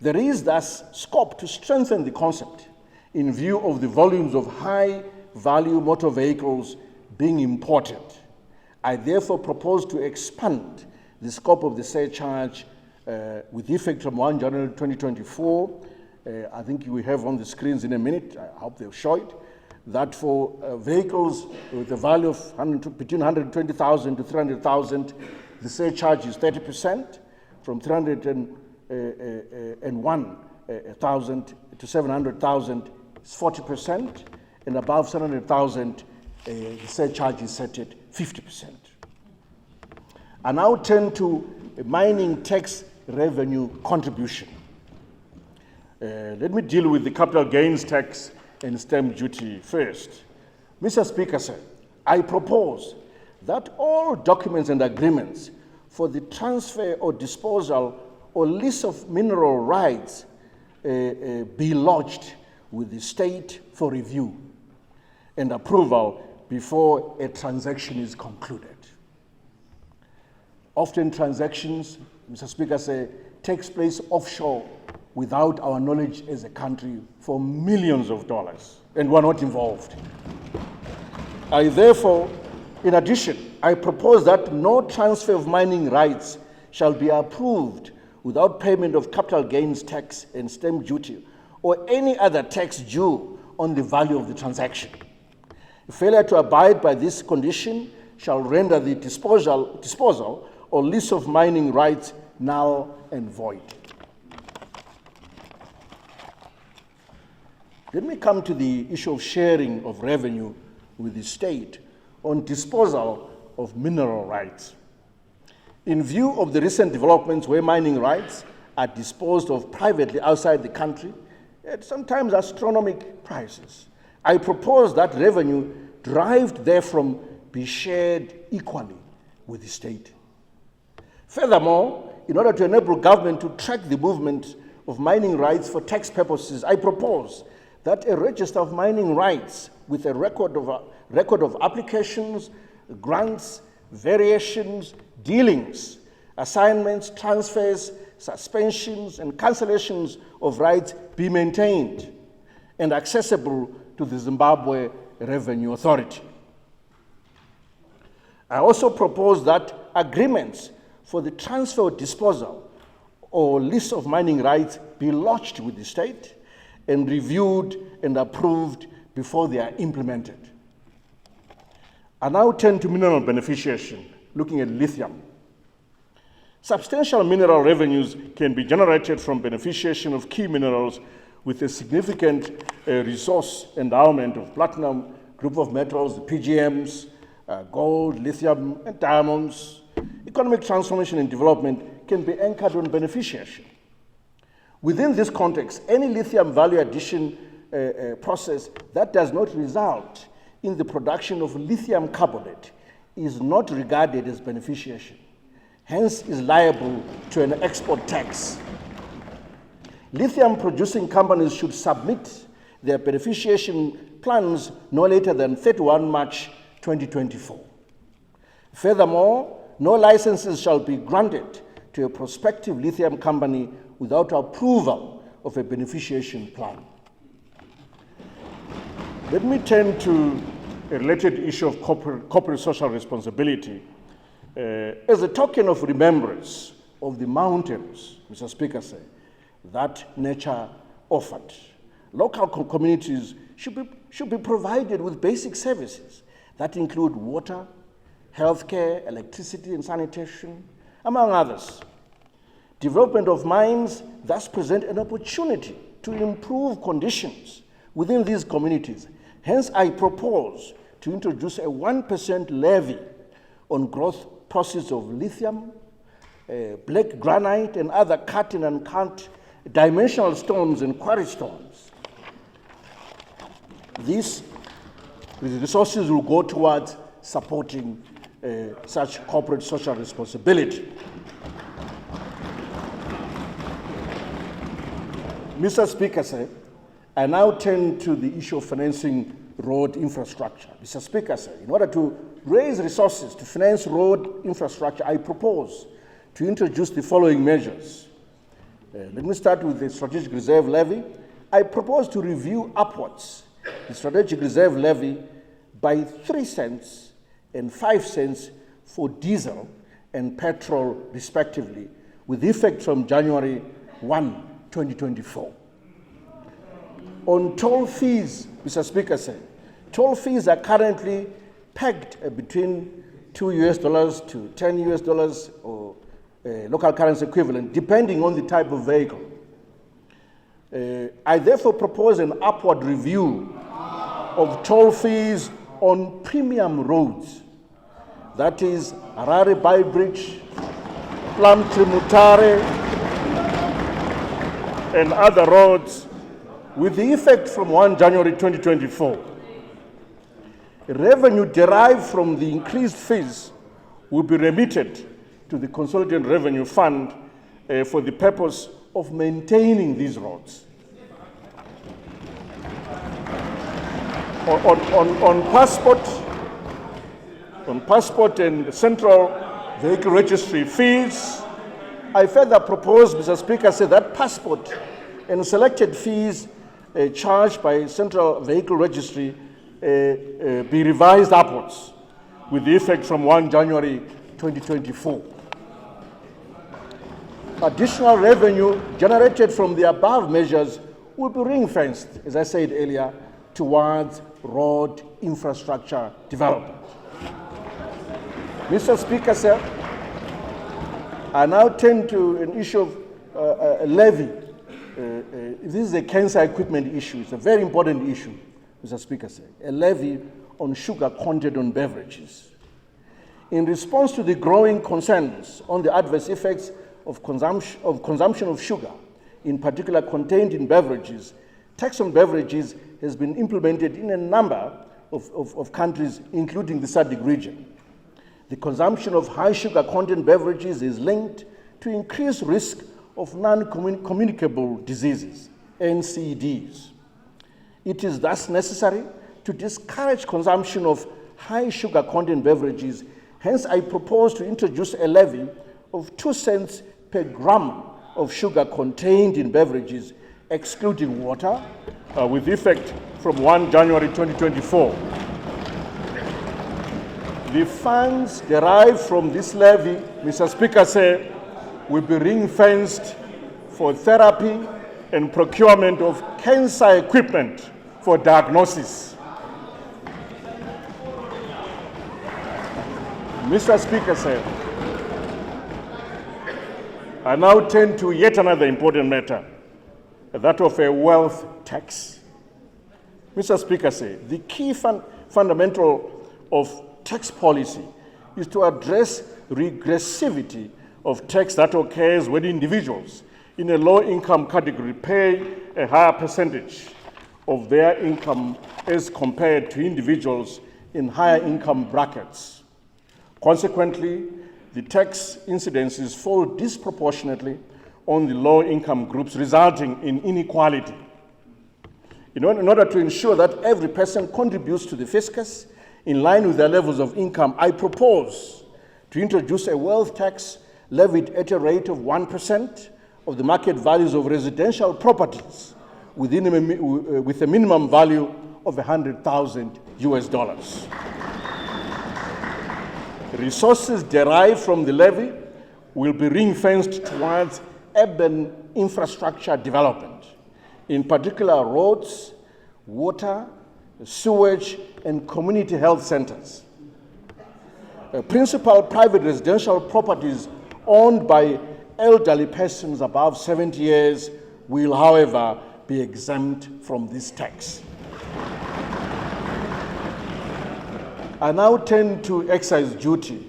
There is thus scope to strengthen the concept in view of the volumes of high-value motor vehicles being imported. I therefore propose to expand the scope of the surcharge with effect from 1 January 2024. I think you will have on the screens in a minute, I hope they'll show it, that for vehicles with a value of between 120,000 to 300,000, the surcharge is 30%, from 301,000 to 700,000 is 40%, and above 700,000, the surcharge is set at 50%. I now turn to mining tax revenue contribution. Let me deal with the capital gains tax and stamp duty first. Mr. Speaker, sir, I propose that all documents and agreements for the transfer or disposal or lease of mineral rights be lodged with the state for review and approval before a transaction is concluded. Often transactions, Mr. Speaker, takes place offshore without our knowledge as a country for millions of dollars, and we're not involved. I therefore, in addition, I propose that no transfer of mining rights shall be approved without payment of capital gains tax and stamp duty or any other tax due on the value of the transaction. Failure to abide by this condition shall render the disposal or lease of mining rights null and void. Let me come to the issue of sharing of revenue with the state on disposal of mineral rights. In view of the recent developments where mining rights are disposed of privately outside the country at sometimes astronomical prices, I propose that revenue derived therefrom be shared equally with the state. Furthermore, in order to enable government to track the movement of mining rights for tax purposes, I propose that a register of mining rights with a record of applications, grants, variations, dealings, assignments, transfers, suspensions, and cancellations of rights be maintained and accessible to the Zimbabwe Revenue Authority. I also propose that agreements for the transfer or disposal or lease of mining rights be lodged with the state and reviewed and approved before they are implemented. I now turn to mineral beneficiation, looking at lithium. Substantial mineral revenues can be generated from beneficiation of key minerals with a significant resource endowment of platinum, group of metals, the PGMs, gold, lithium, and diamonds. Economic transformation and development can be anchored on beneficiation. Within this context, any lithium value addition process that does not result in the production of lithium carbonate is not regarded as beneficiation, hence is liable to an export tax. Lithium producing companies should submit their beneficiation plans no later than 31 March 2024. Furthermore, no licenses shall be granted to a prospective lithium company without approval of a beneficiation plan. Let me turn to a related issue of corporate social responsibility. As a token of remembrance of the mountains, Mr. Speaker said, that nature offered, local communities should be provided with basic services that include water, healthcare, electricity and sanitation, among others. Development of mines thus present an opportunity to improve conditions within these communities. Hence, I propose to introduce a 1% levy on gross proceeds of lithium, black granite, and other cut and uncut dimensional stones and quarry stones. These resources will go towards supporting such corporate social responsibility. Mr. Speaker, sir, I now turn to the issue of financing road infrastructure. Mr. Speaker, sir, in order to raise resources to finance road infrastructure, I propose to introduce the following measures. Let me start with the Strategic Reserve Levy. I propose to review upwards the Strategic Reserve Levy by 3 cents and 5 cents for diesel and petrol, respectively, with effect from January 1, 2024. On toll fees, Mr. Speaker said, toll fees are currently pegged between $2 to $10 or local currency equivalent, depending on the type of vehicle. I therefore propose an upward review of toll fees on premium roads, that is Harare Bay Bridge, Plumtree Mutare, and other roads, with the effect from 1 January 2024. Revenue derived from the increased fees will be remitted to the Consolidated Revenue Fund for the purpose of maintaining these roads. On passport and central vehicle registry fees, I further propose, Mr. Speaker, say that passport and selected fees charged by central vehicle registry be revised upwards with the effect from 1 January 2024. Additional revenue generated from the above measures will be ring-fenced, as I said earlier, towards road infrastructure development. Mr. Speaker, sir, I now turn to an issue of a levy. This is a cancer equipment issue. It's a very important issue, Mr. Speaker, sir. A levy on sugar content on beverages. In response to the growing concerns on the adverse effects of consumption of sugar, in particular contained in beverages, tax on beverages has been implemented in a number of countries, including the SADC region. The consumption of high sugar content beverages is linked to increased risk of non-communicable diseases, NCDs. It is thus necessary to discourage consumption of high sugar content beverages. Hence, I propose to introduce a levy of 2 cents per gram of sugar contained in beverages, excluding water, with effect from 1 January 2024. The funds derived from this levy, Mr. Speaker, say, will be ring-fenced for therapy and procurement of cancer equipment for diagnosis. Mr. Speaker, sir, I now turn to yet another important matter, that of a wealth tax. Mr. Speaker, sir, the key fundamental of tax policy is to address regressivity of tax that occurs when individuals in a low-income category pay a higher percentage of their income as compared to individuals in higher income brackets. Consequently, the tax incidences fall disproportionately on the low-income groups, resulting in inequality. In order to ensure that every person contributes to the fiscus in line with their levels of income, I propose to introduce a wealth tax levied at a rate of 1% of the market values of residential properties with a minimum value of $100,000. Resources derived from the levy will be ring-fenced towards urban infrastructure development, in particular roads, water, sewage, and community health centers. Principal private residential properties owned by elderly persons above 70 years will, however, be exempt from this tax. I now turn to excise duty.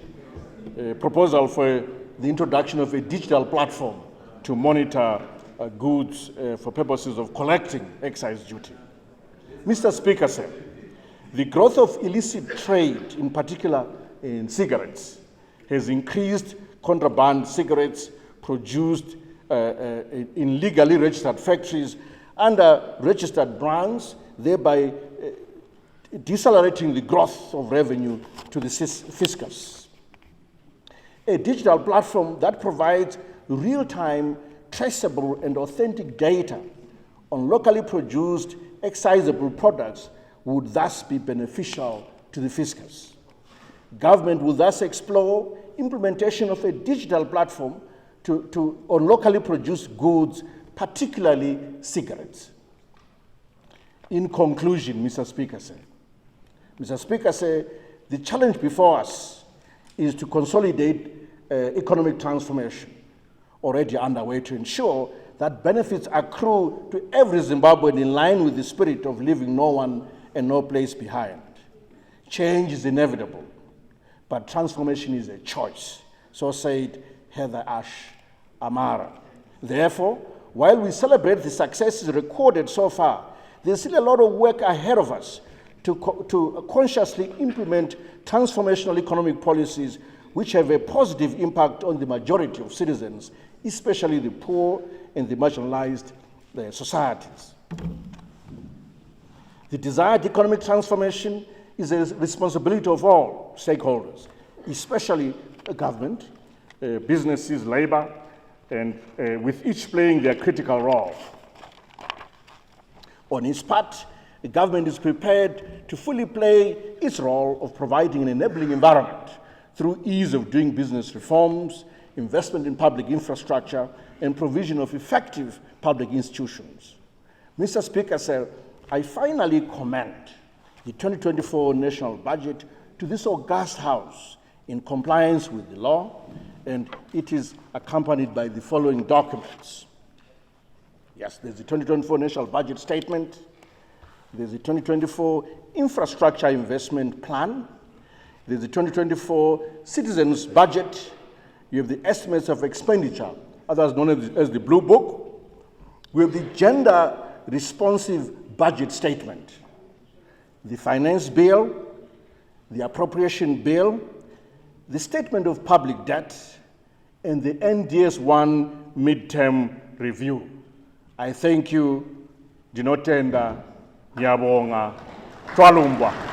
proposal for the introduction of a digital platform to monitor goods for purposes of collecting excise duty. Mr. Speaker, sir, the growth of illicit trade, in particular in cigarettes, has increased contraband cigarettes produced in legally registered factories under registered brands, thereby decelerating the growth of revenue to the fiscus. A digital platform that provides real-time, traceable, and authentic data on locally produced excisable products would thus be beneficial to the fiscus. Government will thus explore implementation of a digital platform on locally produced goods, particularly cigarettes. In conclusion, Mr. Speaker, the challenge before us is to consolidate economic transformation already underway to ensure that benefits accrue to every Zimbabwean in line with the spirit of leaving no one and no place behind. Change is inevitable, but transformation is a choice. So said Heather Ash Amara. Therefore, while we celebrate the successes recorded so far, there's still a lot of work ahead of us to consciously implement transformational economic policies which have a positive impact on the majority of citizens, especially the poor and the marginalized societies. The desired economic transformation is a responsibility of all stakeholders, especially government, businesses, labor, and with each playing their critical role. On its part, the government is prepared to fully play its role of providing an enabling environment through ease of doing business reforms, investment in public infrastructure, and provision of effective public institutions. Mr. Speaker, sir, I finally commend the 2024 national budget to this august House in compliance with the law, and it is accompanied by the following documents. Yes, there's the 2024 national budget statement, there's the 2024 infrastructure investment plan, there's the 2024 citizens budget, you have the estimates of expenditure, otherwise known as the Blue Book. We have the gender responsive budget statement, the finance bill, the appropriation bill, the statement of public debt, and the NDS1 midterm review. I thank you, Dinotenda, Nyabonga, Twalumbwa.